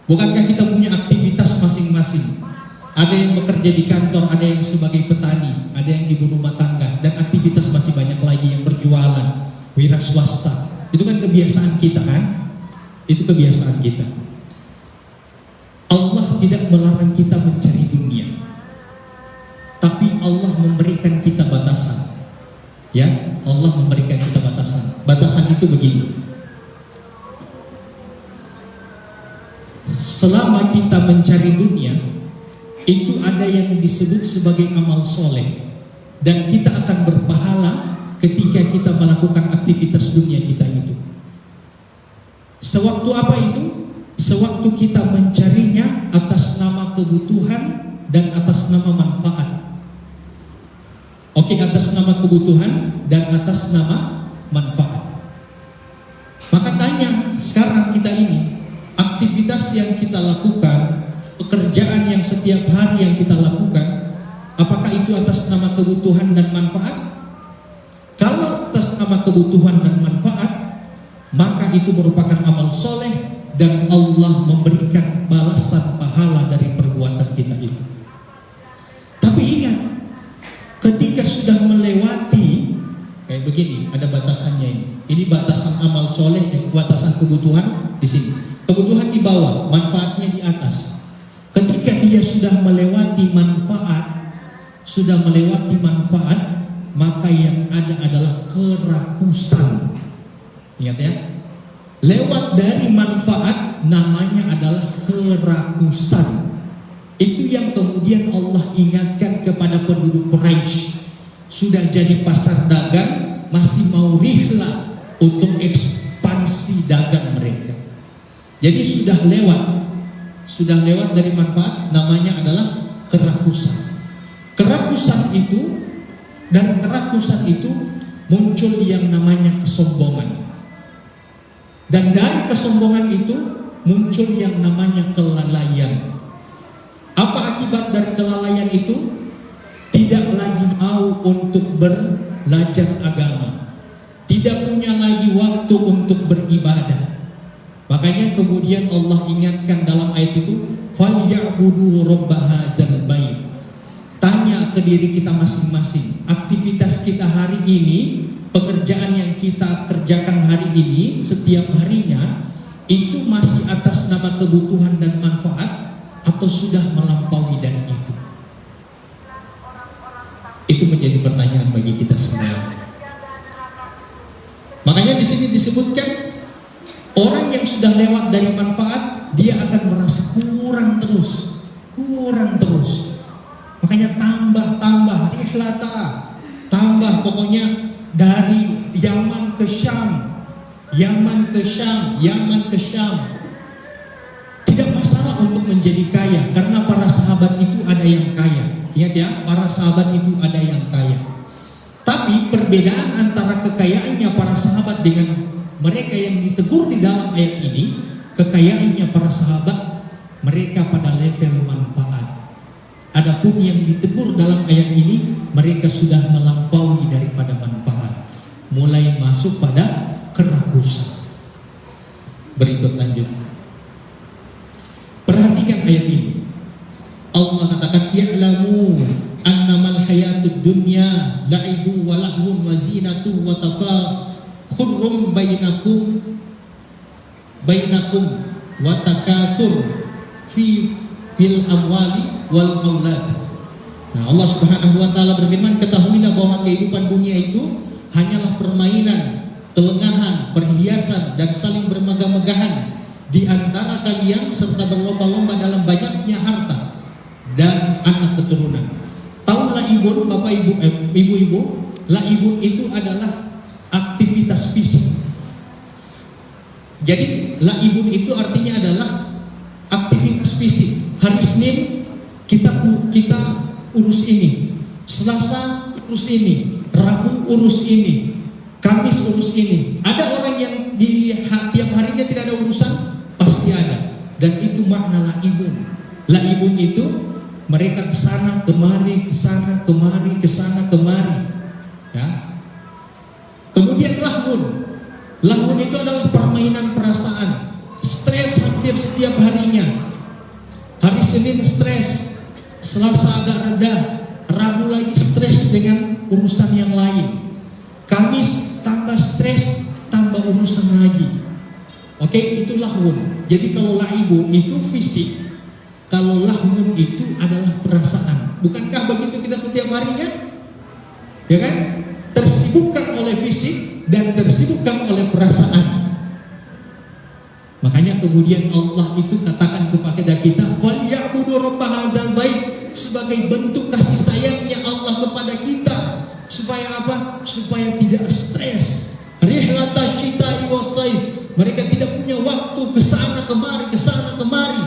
Bukankah kita punya aktivitas masing-masing? Ada yang bekerja di kantor, ada yang sebagai petani, ada yang ibu rumah tangga, dan aktivitas masih banyak lagi yang berjualan, wira swasta. Itu kan kebiasaan kita kan? Itu kebiasaan kita. Allah tidak melarang kita mencari dunia, tapi Allah memberikan kita batasan. Ya, Allah memberikan kita batasan. Batasan itu begini. Selama kita mencari dunia, itu ada yang disebut sebagai amal soleh, dan kita akan berpahala ketika kita melakukan aktivitas dunia kita itu. Sewaktu apa itu? Sewaktu kita mencarinya atas nama kebutuhan dan atas nama manfaat. Oke, atas nama kebutuhan dan atas nama manfaat. Maka tanya sekarang kita ini, aktivitas yang kita lakukan, pekerjaan yang setiap hari yang kita lakukan, apakah itu atas nama kebutuhan dan manfaat? Kalau atas nama kebutuhan dan manfaat, maka itu merupakan amal soleh dan Allah memberikan balasan pahala dari perbuatan kita itu. Tapi ingat, ketika sudah melewati kayak begini, ada batasannya ini. Ini batasan amal soleh, batasan kebutuhan di sini. Kebutuhan di bawah, manfaatnya di atas. Ketika dia sudah melewati manfaat, maka yang ada adalah kerakusan. Ingat ya, lewat dari manfaat namanya adalah kerakusan. Itu yang kemudian Allah ingatkan kepada penduduk Quraisy. Sudah jadi pasar dagang, masih mau rihlah untuk ekspansi dagang mereka. Jadi sudah lewat dari manfaat, namanya adalah kerakusan. Kerakusan itu muncul yang namanya kesombongan. Dan dari kesombongan itu muncul yang namanya kelalaian. Apa akibat dari kelalaian itu? Tidak lagi mau untuk belajar agama, tidak punya lagi waktu untuk beribadah. Makanya kemudian Allah ingatkan dalam ayat itu, "Falyabudu rabb hadzal bait." Tanya ke diri kita masing-masing, aktivitas kita hari ini, pekerjaan yang kita kerjakan hari ini, setiap harinya, itu masih atas nama kebutuhan dan manfaat atau sudah melampaui dari itu? Itu menjadi pertanyaan bagi kita semua. Makanya di sini disebutkan, orang yang sudah lewat dari manfaat, dia akan merasa kurang terus. Makanya tambah rihlata, tambah pokoknya dari Yaman ke Syam. Tidak masalah untuk menjadi kaya, karena para sahabat itu ada yang kaya. Ingat ya, para sahabat itu ada yang kaya. Tapi perbedaan antara kekayaannya para sahabat dengan mereka yang ditegur di dalam ayat ini, kekayaannya para sahabat, mereka pada level manfaat. Adapun yang ditegur dalam ayat ini, mereka sudah melampaui daripada manfaat, mulai masuk pada kerakusan. Berikut lanjut. Perhatikan ayat ini. Allah katakan, "I'lamu annamal hayatud dunya la'ibu wa lahwun wa zinatu wa tafakhurun bainakum wa takatsur fil amwali wal aulad." Nah, Allah Subhanahu wa taala berfirman, ketahuilah bahwa kehidupan dunia itu hanyalah permainan, telengahan, perhiasan dan saling bermegah-megahan di antara kalian serta berlomba-lomba dalam banyaknya harta dan anak keturunan. Tahu laibun, Bapak Ibu, Ibu-ibu, laibun itu adalah aktivitas fisik. Jadi laibun itu artinya adalah aktivitas fisik. Hari Senin kita urus ini, Selasa urus ini, Rabu urus ini, Kamis urus ini. Ada orang yang di tiap harinya tidak ada urusan, pasti ada. Dan itu makna laibun. Laibun itu mereka kesana kemari, kesana kemari, kesana kemari. Ya. Kemudian lahun. Lahun itu adalah permainan perasaan. Stres hampir setiap harinya. Hari Senin stres, Selasa agak reda, Rabu lagi stres dengan urusan yang lain. Kamis tambah stres, tambah urusan lagi. Oke, itu lahun. Jadi kalau laibu itu fisik, kalau lahun itu adalah perasaan. Bukankah begitu kita setiap harinya? Ya kan? Tersibukkan oleh fisik dan tersibukkan oleh perasaan. Makanya kemudian Allah itu katakan kepada kita, "Falyabudu rabb hadzal bait," sebagai bentuk kasih sayangnya Allah kepada kita. Supaya apa? Supaya tidak stres. Rihlata syita'i wassaif. Mereka tidak punya waktu kesana kemari, kesana kemari.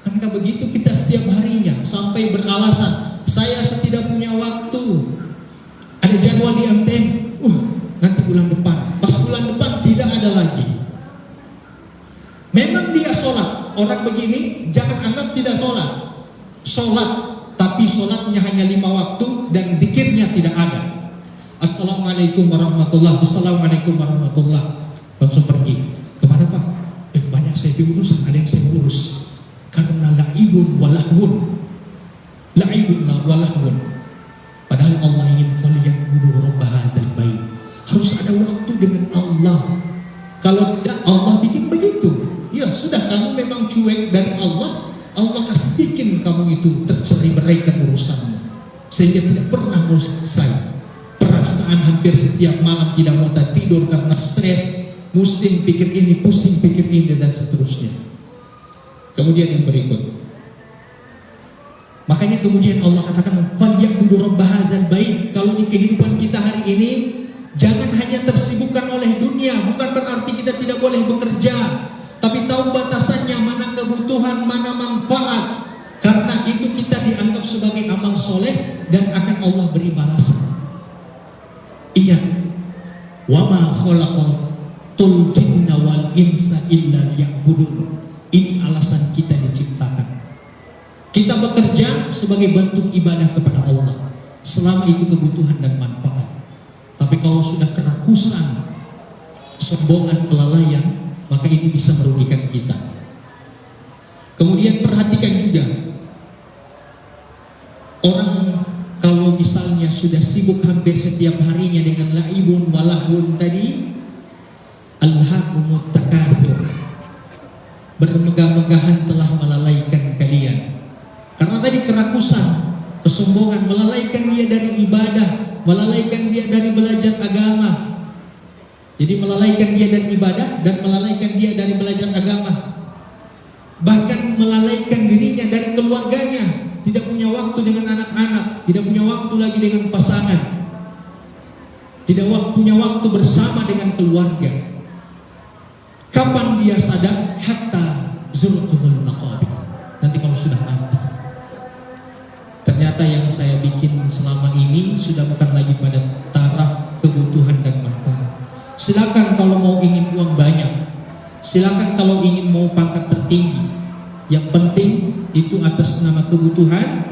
Kankah begitu kita setiap harinya sampai beralasan, saya tidak punya waktu. Ada jadwal di MTM, nanti bulan depan. Pas bulan depan tidak ada lagi. Memang dia sholat. Orang begini jangan anggap tidak sholat. Sholat, tapi sholatnya hanya 5 waktu dan zikirnya tidak ada. Assalamualaikum warahmatullahi wabarakatuh. Assalamualaikum warahmatullahi wabarakatuh. Langsung pergi. Kemana Pak? Banyak saya diurus, ada yang saya urus. Karena laibun walahun. Laibun walahun. Padahal Allah ingin falyabudu rabb hadzal bait. Harus ada waktu dengan Allah. Kalau tidak, Allah bikin begitu. Ya sudah, kamu memang cuek dari Allah. Allah kasih bikin kamu itu tercerai-beraikan urusanmu, sehingga tidak pernah mau selesai. Perasaan hampir setiap malam tidak mau tidur karena stres, pusing pikir ini, pusing pikir ini, dan seterusnya. Kemudian yang berikut, makanya kemudian Allah katakan, "Falyabudu rabb hadzal bait." Kalau di kehidupan kita hari ini, jangan hanya tersibukkan oleh dunia. Bukan berarti kita tidak boleh bekerja, tapi tahu batasannya, mana kebutuhan, mana manfaat. Karena itu kita dianggap sebagai amal soleh dan akan Allah beri balasan. Ingat, wa ma khalaqatul jinna wal insa illa liya'budun. Ini alasan kita diciptakan. Kita bekerja sebagai bentuk ibadah kepada Allah, selama itu kebutuhan dan manfaat. Tapi kalau sudah kerakusan, kesombongan, kelalaian, maka ini bisa merugikan kita. Kemudian perhatikan juga, orang kalau misalnya sudah sibuk hampir setiap harinya dengan laibun walahun tadi, alhaakumut takatsur, bermegah-megahan telah melalaikan kalian. Karena tadi kerakusan, kesombongan melalaikan dia dari ibadah, melalaikan dia dari belajar agama. Jadi melalaikan dia dari ibadah dan melalaikan dia dari belajar agama. Bahkan melalaikan dirinya dari keluarganya. Tidak punya waktu dengan anak-anak, tidak punya waktu lagi dengan pasangan, tidak punya waktu bersama dengan keluarga. Kapan dia sadar? Hatta zurtumul maqabir. Nanti kalau sudah mati. Ternyata yang saya bikin selama ini sudah bukan lagi pada taraf kebutuhan dan manfaat. Silakan kalau mau ingin uang banyak, silakan kalau ingin mau pangkat tertinggi. Yang penting itu atas nama kebutuhan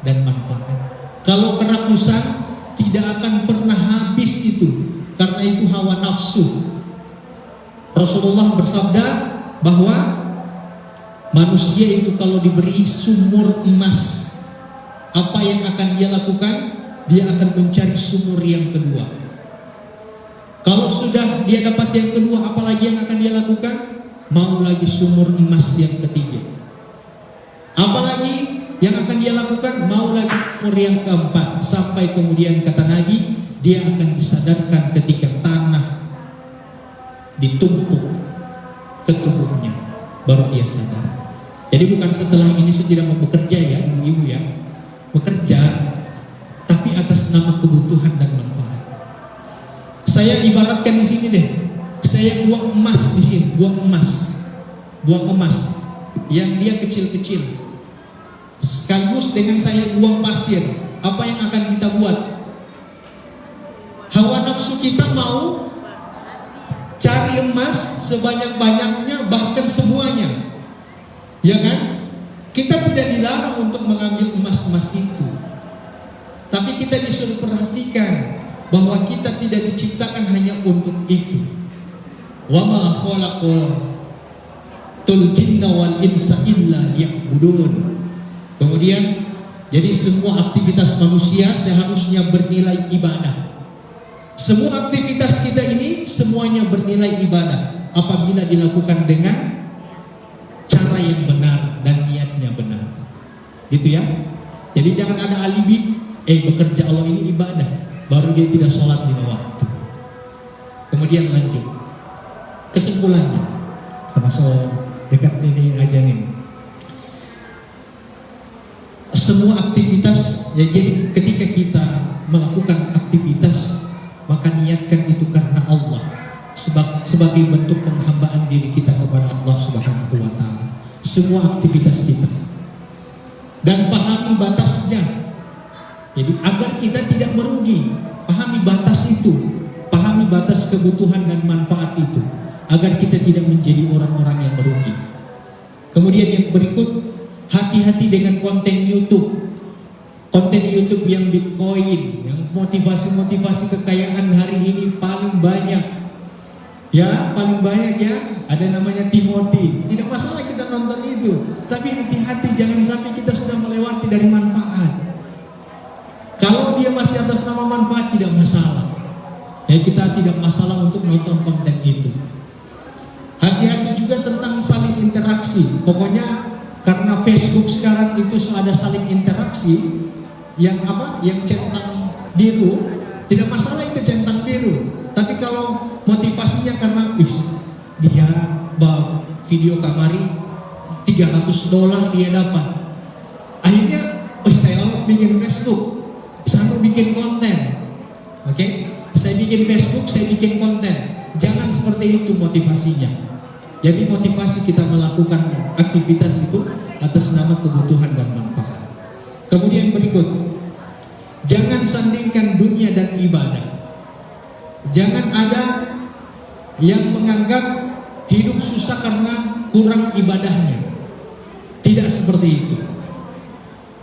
dan manfaat. Kalau kerakusan tidak akan pernah habis itu, karena itu hawa nafsu. Rasulullah bersabda bahwa manusia itu kalau diberi sumur emas, apa yang akan dia lakukan? Dia akan mencari sumur yang kedua. Kalau sudah dia dapat yang kedua, apalagi yang akan dia lakukan? Mau lagi sumur emas yang ketiga. Apalagi yang akan dia lakukan? Mau lagi sumur yang keempat. Sampai kemudian kata Nabi, dia akan disadarkan ketika tanah ditumpuk ke tubuhnya. baru dia sadar. Jadi bukan setelah ini sudah tidak mau bekerja ya ibu-ibu ya, bekerja tapi atas nama kebutuhan dan manfaat. Saya ibaratkan di sini deh, saya buang emas di sini, buang emas yang dia kecil-kecil. Sekaligus dengan saya buang pasir, apa yang akan kita buat? Hawa nafsu kita mau cari emas sebanyak-banyaknya, bahkan semuanya, ya kan? Kita tidak dilarang untuk mengambil emas-emas itu, tapi kita disuruh perhatikan bahwa kita tidak diciptakan hanya untuk itu. Wa ma khalaqtul jinna wal insa illa liya'budun. Kemudian, jadi semua aktivitas manusia seharusnya bernilai ibadah. Semua aktivitas kita ini semuanya bernilai ibadah apabila dilakukan dengan cara yang benar dan niatnya benar. Gitu ya. Jadi jangan ada alibi, bekerja Allah ini ibadah, baru dia tidak sholat 5 waktu. Kemudian lanjut. Kesimpulannya, karena soal dekat ini aja nih. Semua aktivitas, ya, jadi ketika kita melakukan aktivitas, maka niatkan itu karena Allah, sebagai bentuk penghambaan diri kita kepada Allah Subhanahu wa Ta'ala. Semua aktivitas kita, dan pahami batasnya. Jadi agar kita tidak merugi, pahami batas itu, pahami batas kebutuhan dan manfaat itu, agar kita tidak menjadi orang-orang yang merugi. Kemudian yang berikut, hati-hati dengan konten YouTube. Konten YouTube yang Bitcoin, yang motivasi-motivasi kekayaan hari ini paling banyak. Ya, paling banyak ya. Ada namanya Timothy. Tidak masalah kita nonton itu, tapi hati-hati jangan sampai kita sudah melewati dari manfaat. Kalau dia masih atas nama manfaat tidak masalah. Ya, kita tidak masalah untuk nonton konten itu. Hati-hati juga tentang saling interaksi. Pokoknya karena Facebook sekarang itu ada saling interaksi, yang centang biru, tidak masalah itu centang biru. Tapi kalau motivasinya karena dia bawa video kamari $300 dia dapat, akhirnya saya mau bikin Facebook, saya mau bikin konten, oke? Saya bikin Facebook, saya bikin konten. Jangan seperti itu motivasinya. Jadi motivasi kita melakukan aktivitas itu atas nama kebutuhan dan manfaat. Kemudian berikut, jangan sandingkan dunia dan ibadah. Jangan ada yang menganggap hidup susah karena kurang ibadahnya. Tidak seperti itu.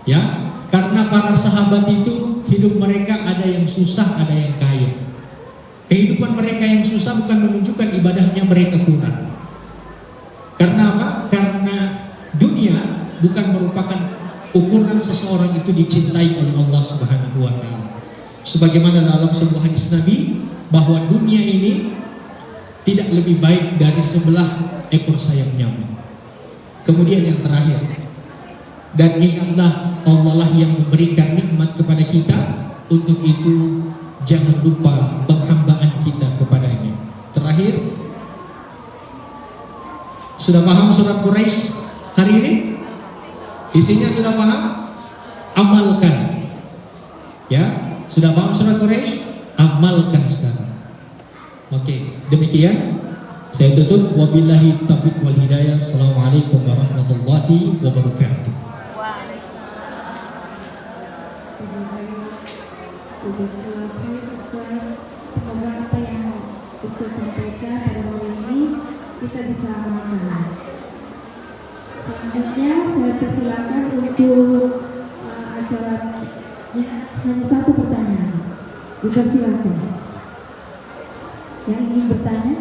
Ya, karena para sahabat itu hidup mereka ada yang susah, ada yang kaya. Kehidupan mereka yang susah bukan menunjukkan ibadahnya mereka kurang. Karena apa? Karena dunia bukan merupakan ukuran seseorang itu dicintai oleh Allah Subhanahu wa Ta'ala. Sebagaimana dalam sebuah hadis Nabi, bahwa dunia ini tidak lebih baik dari sebelah ekor sayap nyamuk. Kemudian yang terakhir, dan ingatlah Allah lah yang memberikan nikmat kepada kita, untuk itu jangan lupa penghambaan kita kepadanya. Terakhir, sudah paham surat Quraisy hari ini? Isinya sudah paham? Amalkan. Ya, sudah paham surat Quraisy? Amalkan sekarang. Oke, demikian. Saya tutup. Wabillahi taufiq wal hidayah. Assalamualaikum warahmatullahi wabarakatuh. Semoga apa yang Ustaz sampaikan pada malam ini kita bisa amalkan. Selanjutnya saya persilakan untuk acara hanya satu pertanyaan. Dipersilakan. Yang ingin bertanya?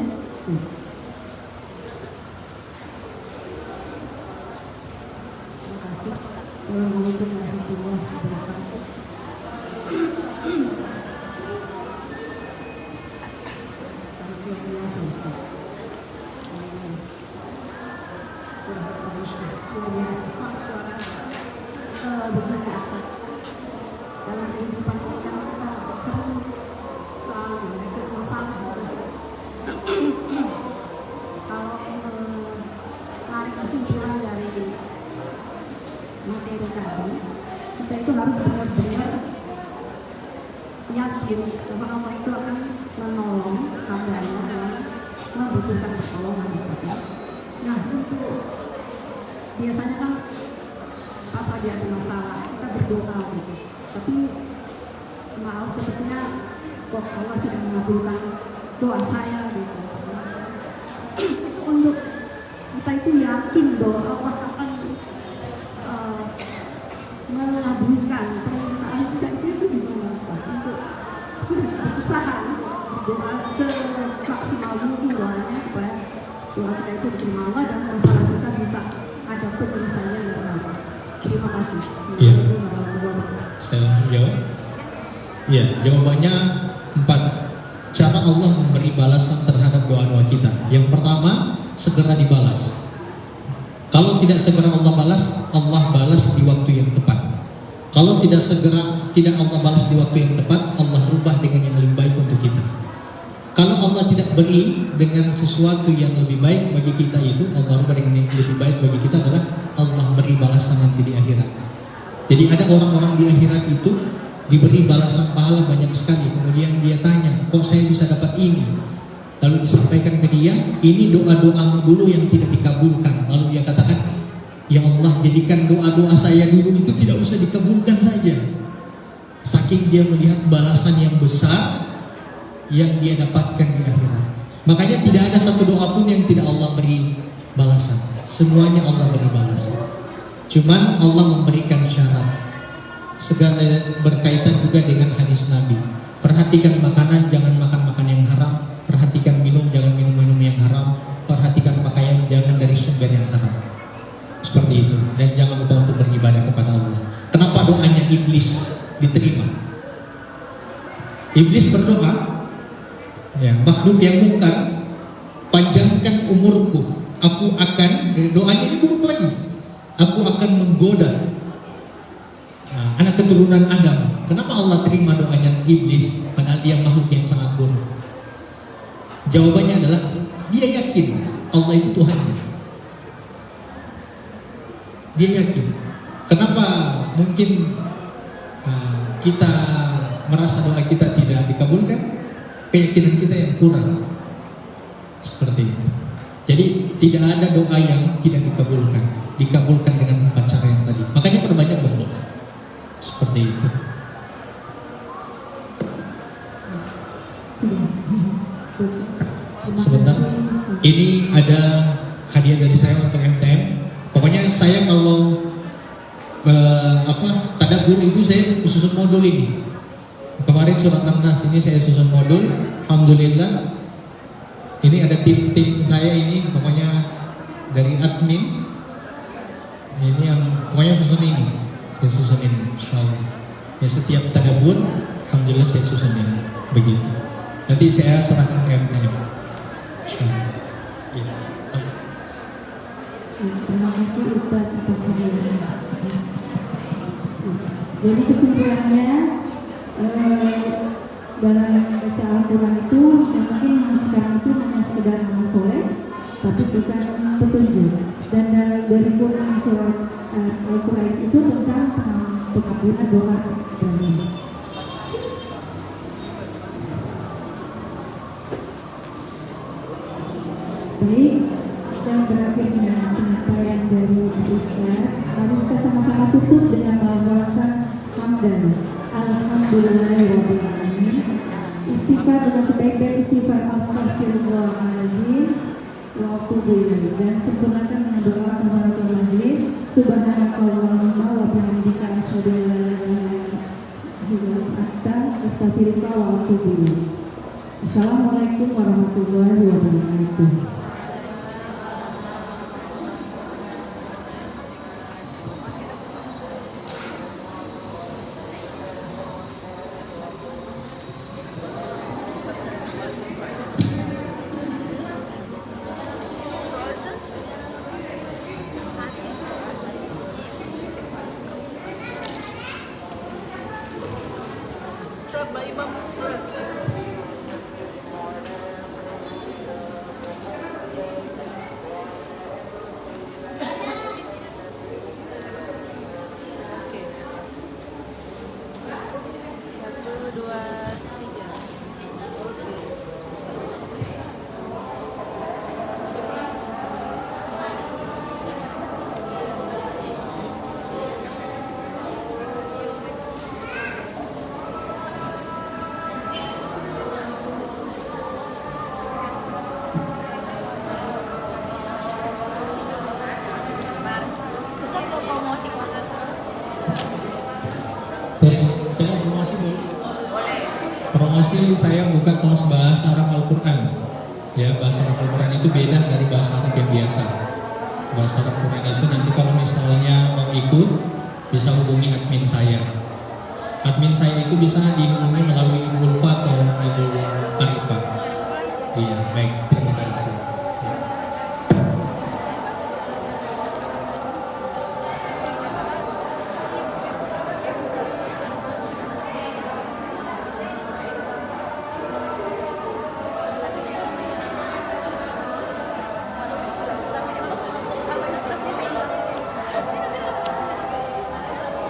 Terima kasih. Assalamualaikum warahmatullahi wabarakatuh. Begini Ustaz, dalam kehidupan kita sering selalu menghadapi masalah. Kalau menarik materi tadi, kita itu harus benar-benar yakin bahwa Allah itu akan menolong hambanya yang membutuhkan pertolongan seperti. Nah, untuk biasanya kan pas lagi ada masalah kita berdoa gitu, tapi maaf sepertinya kok Allah tidak mengabulkan doa saya gitu. Untuk kita itu yakin bahwa Allah akan mengabulkan permintaan kita itu gimana Ustaz? Untuk berusaha berdoa semaksimal mungkin doanya supaya doa kita itu diterima Allah dan masalah kita bisa ada penyelesaian yang baik. Terima kasih. Iya. Saya jawab. Iya, jawabannya 4 cara Allah memberi balasan terhadap doa-doa kita. Yang pertama, segera dibalas. Kalau tidak segera Allah balas di waktu yang tepat. Kalau tidak Allah balas di waktu yang tepat, Allah rubah dengan yang lebih baik untuk kita. Kalau Allah tidak beri dengan sesuatu yang lebih baik bagi kita, itu Allah rubah dengan yang lebih baik bagi kita adalah Allah beri balasan nanti di akhirat. Jadi ada orang-orang di akhirat itu diberi balasan pahala banyak sekali. Kemudian dia tanya, kok saya bisa dapat ini? Lalu disampaikan ke dia, ini doa-doamu dulu yang tidak dikabulkan. Lalu dia katakan, ya Allah, jadikan doa-doa saya dulu itu tidak usah dikabulkan saja. Saking dia melihat balasan yang besar yang dia dapatkan di akhirat. Makanya tidak ada satu doa pun yang tidak Allah beri balasan. Semuanya Allah beri balasan. Cuman Allah memberikan syarat. Segala berkaitan juga dengan hadis Nabi. Perhatikan makanan, jangan makan yang haram. Perhatikan minum, jangan minum yang haram. Perhatikan pakaian, jangan dari sumber yang haram. Seperti itu. Dan jangan lupa untuk beribadah kepada Allah. Kenapa doanya iblis diterima? Iblis berdoa, ya, makhluk yang mungkar, panjangkan umurku. Aku akan, doanya ini buruk lagi. Aku akan menggoda anak keturunan Adam. Kenapa Allah terima doanya iblis padahal dia makhluk yang sangat buruk? Jawabannya adalah dia yakin Allah itu Tuhan. Dia yakin. Kenapa mungkin kita merasa doa kita tidak dikabulkan? Keyakinan kita yang kurang. Seperti itu. Jadi tidak ada doa yang tidak dikabulkan. Dikabulkan dengan 4 cara yang tadi. Makanya perbanyak berdoa. Seperti itu. Sebentar. Ini ada hadiah dari saya untuk MTM. Pokoknya saya kalau tadabbur itu saya susun modul ini. Kemarin surat An-Nas ini saya susun modul. Alhamdulillah. Ini ada tim saya ini, pokoknya dari admin. Ini yang pokoknya susun ini. Saya susun ini, insyaallah. Ya setiap tadabbur, alhamdulillah saya susun ini. Begitu. Nanti saya serahkan ke MTM. Insyaallah. Ya. Terima kasih Ustaz atas hadiahnya. Jadi kesimpulannya dalam baca Al-Quran itu yang penting sekarang itu hanya sekedar amal soleh, tapi bukan petunjuk. Dan dari Quran surat Al-Quran itu tentang pengabulan doa. Baik, yang berakhir dengan penyampaian dari Ustaz. Mari kita sama-sama tutup dengan membawakan hamdan. Alhamdulillahirabbil alamin. Istighfar dengan sebaik-baik istighfar, astagfirullahaladzim wa atubu ilaih. Dan sempurnakan dengan doa kafaratul majlis. Subhanakallahumma wa bihamdika asyhadu an la ilaha illa anta astaghfiruka wa atubu ilaih. Assalamualaikum warahmatullahi wabarakatuh. sih saya buka kelas bahasa Arab Al-Quran. Ya, bahasa Arab Al-Quran itu beda dari bahasa Arab yang biasa. Bahasa Arab Al-Quran itu nanti kalau misalnya mau ikut, bisa hubungi admin saya. Admin saya itu bisa dihubungi melalui Ibu Ulfa atau Ibu Arifah. Iya, baik.